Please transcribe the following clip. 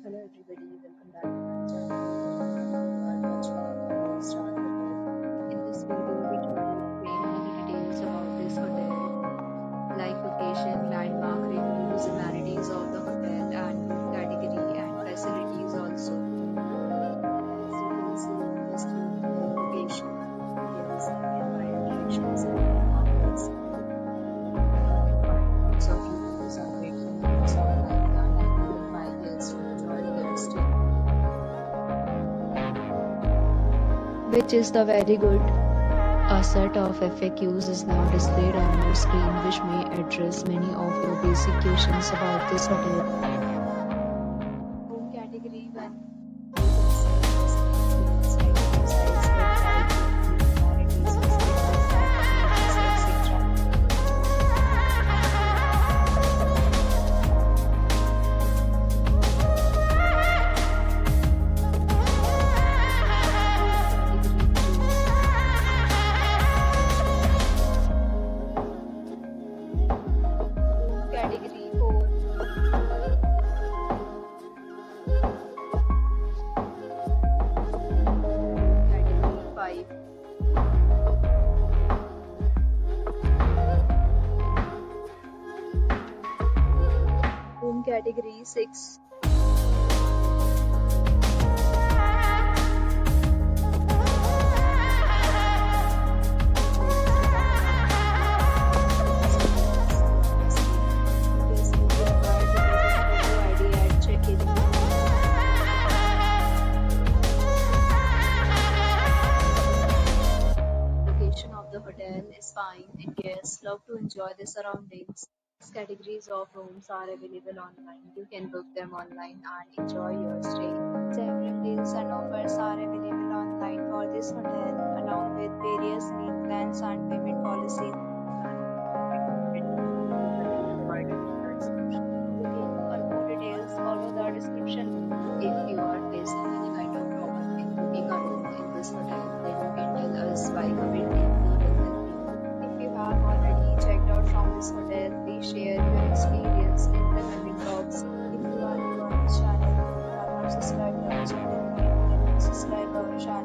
Hello everybody, welcome back to my channel. You are watching Star Hotel. In this video, we try to explain all the details about this hotel, like location, landmark reviews, amenities of the hotel, and room category and facilities also. As you can see, this location, there is nearby attractions and landmarks. Lots of reviews and ratings online and active by guests to enjoy their stay. Which is the very good. A set of FAQs is now displayed on your screen which may address many of your basic questions about this hotel. Room category 1. Category 4. Category 5. Room category 6. Location of the hotel is fine and guests love to enjoy the surroundings. Categories of rooms are available online. You can book them online and enjoy your stay. Several deals and offers are available online for this hotel, along with various meal plans and payment policies. Booking or more details, follow the description. If you are facing any kind of problem in booking a room in this hotel, then you can tell us by commenting. We will help you. If you have already checked out from this hotel, please share your experience in the comment box. If you are new on this channel, you have not subscribed our channel, then subscribe our channel.